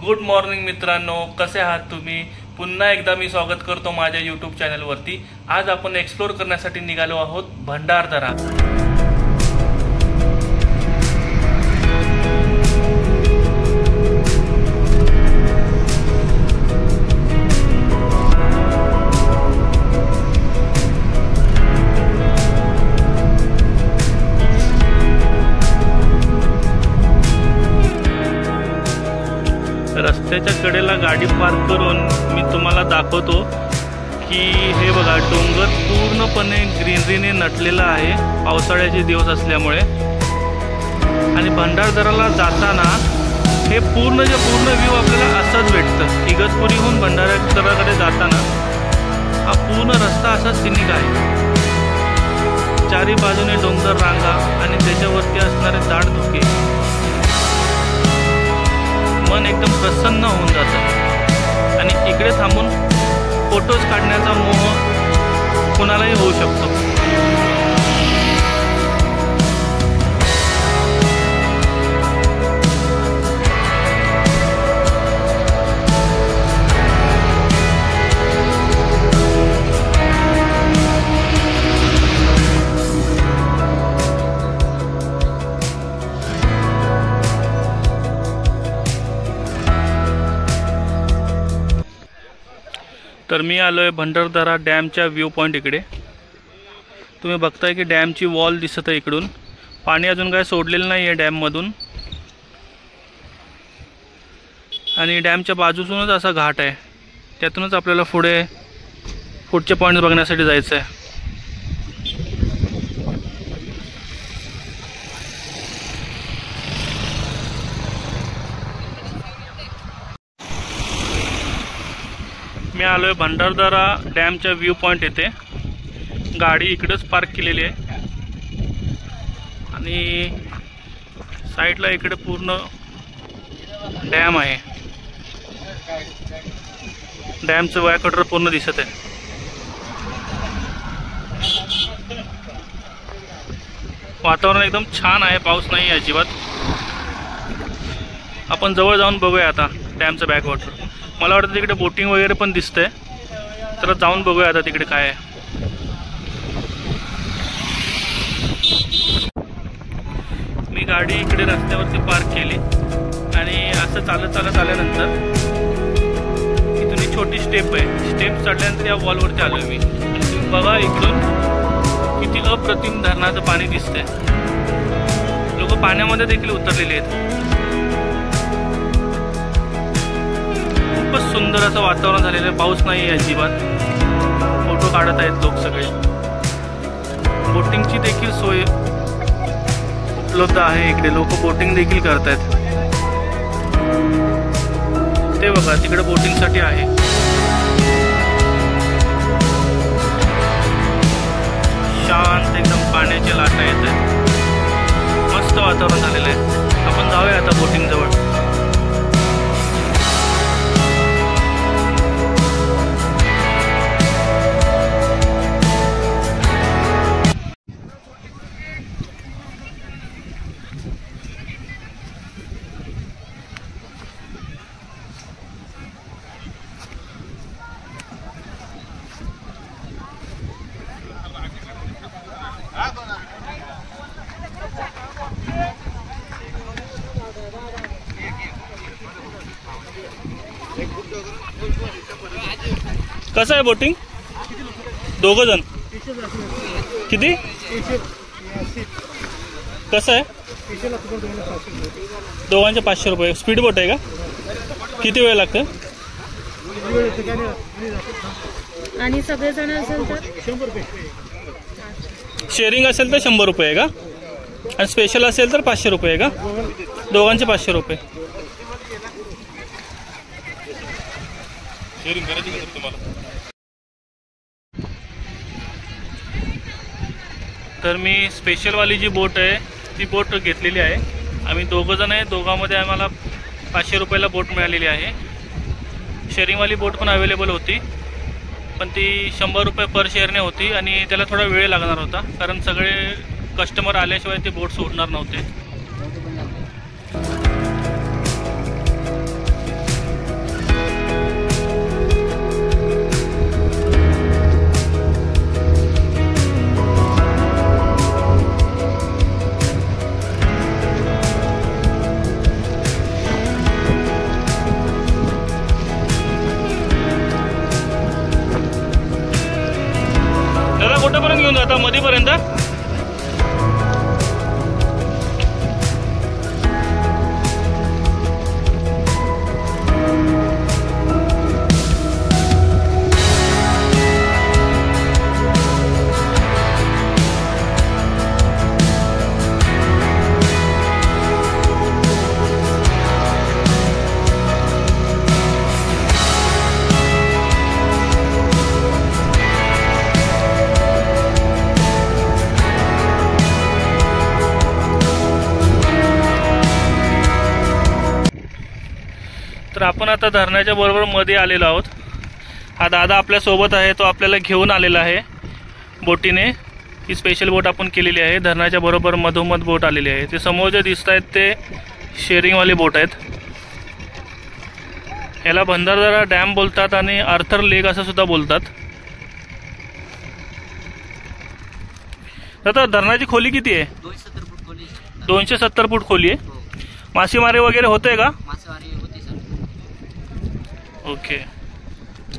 Good morning मित्रांनो, कसे आहात तुम्ही? पुन्हा एकदा मी स्वागत करतो माझ्या यूट्यूब चॅनलवरती। आज आपण एक्सप्लोर करण्यासाठी निघालो आहोत भंडारदरा। रस्त्याच्या कडेला गाडी पार्क करून मी तुम्हाला दाखवतो की हे बघा, डोंगर पूर्णपणे ग्रीनरीने नटलेला आहे पावसाळ्याचे दिवस असल्यामुळे। आणि भंडारदराला जाताना हे पूर्ण व्ह्यू आपल्याला असाच भेटतं। इगतपुरीहून भंडारदराकडे जाताना हा पूर्ण रस्ता असा सिनिक आहे। चारी बाजूने डोंगर रांगा आणि त्याच्यावरती असणारे दाट धुके, मन एकदम प्रसन्न होऊन जातं। आणि इकडे थांबून फोटोज काढण्याचा मोह कोणालाही होऊ शकतो। तर मी आलोय भंडारदरा डॅमच्या व्ह्यू पॉइंट इकडे। तुम्ही बघताय की डॅमची वॉल दिसत आहे इकडून। पाणी अजून काय सोडलेलं नाही आहे डॅममधून। आणि डॅमच्या बाजूतूनच असा घाट आहे, त्यातूनच आपल्याला पुढचे पॉइंट बघण्यासाठी जायचं आहे। मी आलोय भंडारदरा डॅमच्या व्ह्यू पॉइंट येथे। गाडी इकडेच पार्क केलेली आहे आणि साईडला इकडे पूर्ण डॅम आहे। डॅमचं वायकटर पूर्ण दिसत आहे। वातावरण एकदम छान आहे, पाऊस नाही अजिबात। आपण जवळ जाऊन बघूया आता डॅमचं बॅकवॉटर। मला वाटतं तिकडे बोटिंग वगैरे पण दिसतंय, तर जाऊन बघूया आता तिकडे काय आहे। मी गाडी इकडे रस्त्यावरती पार्क केली आणि असं चालत आल्यानंतर इथून एक छोटी स्टेप आहे। स्टेप चढल्यानंतर या वॉलवरती आलोय मी। आणि तुम्ही बघा इकडून किती अप्रतिम धरणाचं पाणी दिसतंय। लोक पाण्यामध्ये देखील उतरलेले आहेत। खूपच सुंदर असं वातावरण झालेलं आहे, पाऊस नाही आहे अजिबात। फोटो काढत आहेत लोक सगळे। बोटिंगची देखील सोय उपलब्ध आहे इकडे, लोक बोटिंग देखील करत आहेत। ते बघा तिकडे बोटिंगसाठी आहे। शांत एकदम पाण्याचे लाटा येत आहेत। मस्त वातावरण झालेलं आहे। आपण जाऊया आता बोटिंग जवळ। कसं आहे बोटिंग? दोघं जण किती? कसं आहे? दोघांचे 500 रुपये। स्पीड बोट आहे का? किती वेळ लागतं? आणि सगळेजण असेल तर 100 रुपये। शेअरिंग असेल तर 100 रुपये आहे का? आणि स्पेशल असेल तर 500 रुपये आहे का? दोघांचे 500 रुपये। शेअरिंग करायची का तुम्हाला? तर मी स्पेशलवाली जी बोट आहे ती बोट घेतलेली आहे। आम्ही दोघं जण आहे, दोघांमध्ये आम्हाला 500 रुपयाला बोट मिळालेली आहे। शेअरिंगवाली बोट पण अवेलेबल होती, पण ती 100 रुपये पर शेअरने होती आणि त्याला थोडा वेळ लागणार होता, कारण सगळे कस्टमर आल्याशिवाय ते बोट सोडणार नव्हते। तर आपण आता धरणाच्या बरोबर मध्ये आलेलो आहोत. हा दादा आपल्या सोबत आहे, तो आपल्याला घेऊन आलेला आहे बोटीने. ही स्पेशल बोट आपण केलेली आहे. धरणाच्या बरोबर मधोमध बोट आलेली आहे. ते समोर जे दिसत आहेत ते शेअरिंगवाले बोट आहेत. याला भंडारदरा डॅम बोलतात आणि आर्थर लेक असं सुद्धा बोलतात. आता धरणाची खोली किती आहे? 270 फूट खोली. 270 फूट खोली आहे. मासेमारी वगैरे होते का? मासेमारी होती सर. ओके,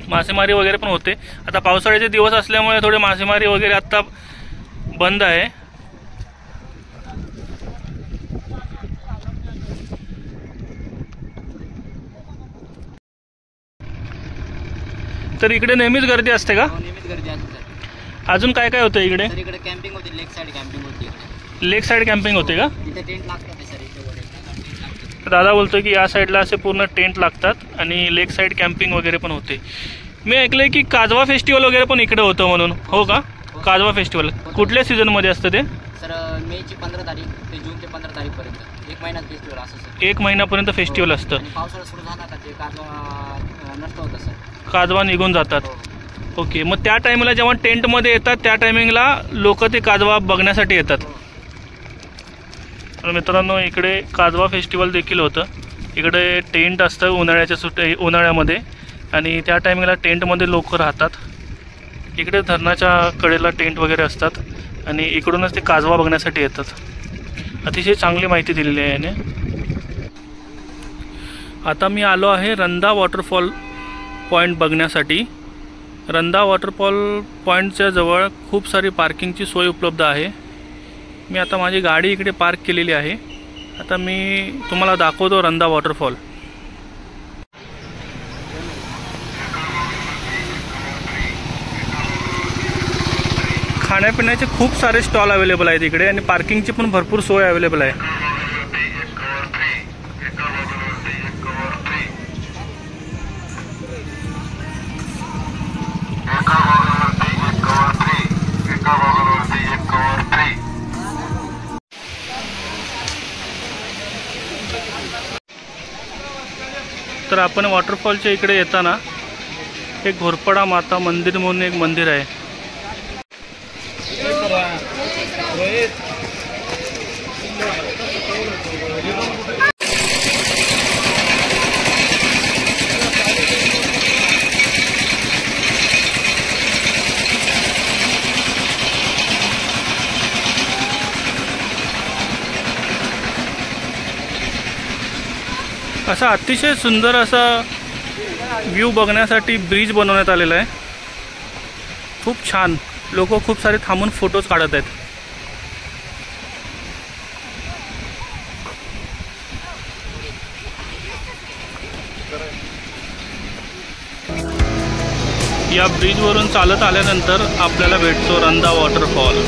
मासेमारी वगैरे पण होते. आता पावसाळ्याचे दिवस असल्यामुळे थोडे मासेमारी वगैरे आता बंद आहे. तर इकडे नेहमीच गर्दी असते का? नेहमीच गर्दी असते सर. अजून काय काय होतं इकडे? सर इकडे कॅम्पिंग होती, लेक साईड कॅम्पिंग होती इकडे. लेक साईड कॅम्पिंग होते का? तिथे टेंट लागतात सर. इथे वर टेंट लागतात. दादा बोलतोय की या साईडला असे पूर्ण टेंट लागतात आणि लेक साईड कॅम्पिंग वगैरे पण होते. मी ऐकलंय की काजवा फेस्टिवल वगैरे पण इकडे होतं म्हणून, हो का? काजवा फेस्टिवल कुठल्या सीझनमध्ये असतं ते? सर मेची 15 तारीख ते जून ते 15 तारीखपर्यंत 1 महिन्यात फेस्टिवल असतं सर. 1 महिन्यापर्यंत फेस्टिवल असतं. आणि पावसाळा सुरू झाला का ते काजवा नष्ट होतं सर. काजवा निघून जातात. ओके, मग त्या टायमिंगला जेव्हा टेंटमध्ये येतात त्या टायमिंगला लोक ते काजवा बघण्यासाठी येतात. तर मित्रांनो, इकडे काजवा फेस्टिवल देखील होतं. इकडे टेंट असतं उन्हाळ्यामध्ये आणि त्या टायमिंगला टेंटमध्ये लोक राहतात. इकडे धरणाच्या कडेला टेंट वगैरे असतात आणि इकडूनच ते काजवा बघण्यासाठी येतात. अतिशय चांगली माहिती दिलेली आहे याने. आता मी आलो आहे रंधा वॉटरफॉल पॉईंट बघण्यासाठी. रंधा वॉटरफॉल पॉईंटच्या जवळ खूप सारी पार्किंगची सोय उपलब्ध आहे. मी आता माझी गाडी इकडे पार्क केलेली आहे. आता मी तुम्हाला दाखवतो रंधा वॉटरफॉल. खाण्यापिण्याचे खूप सारे स्टॉल अवेलेबल आहेत इकडे आणि पार्किंगची पण भरपूर सोय अवेलेबल आहे. तर आपण वॉटरफॉलच्या इकडे येताना एक घोरपडा माता मंदिर म्हणून एक मंदिर आहे. असा अतिशय सुंदर असा व्ह्यू बघण्यासाठी ब्रिज बनवण्यात आलेला आहे. खूप छान. लोक खूप सारे थांबून फोटोज काढत आहेत. या ब्रिजवरून चालत आल्यानंतर आपल्याला भेटतो रंधा वॉटरफॉल.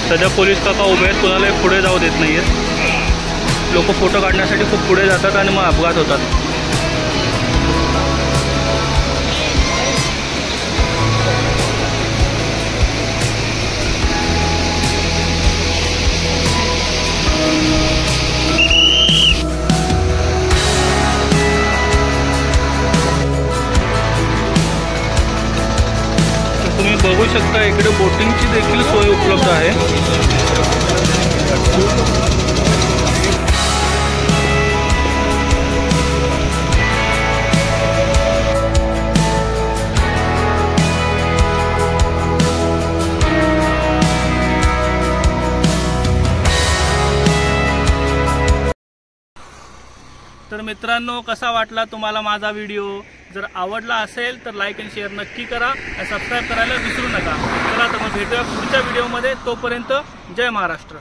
सध्या पोलीस काका उभे आहेत, कोणालाही पुढे जाऊ देत नाही आहेत. लोक फोटो काढण्यासाठी खूप पुढे जातात आणि मग अपघात होतात. तुम्ही बघू शकता इकडे बोटिंगची देखील सोय उपलब्ध आहे. तर मित्रांनो, कसा वाटला तुम्हाला माझा व्हिडिओ? जर आवडला असेल तर लाईक आणि शेअर नक्की करा आणि सबस्क्राईब करायला विसरू नका. चला तर मग भेटूया पुढच्या व्हिडिओमध्ये. तोपर्यंत जय महाराष्ट्र.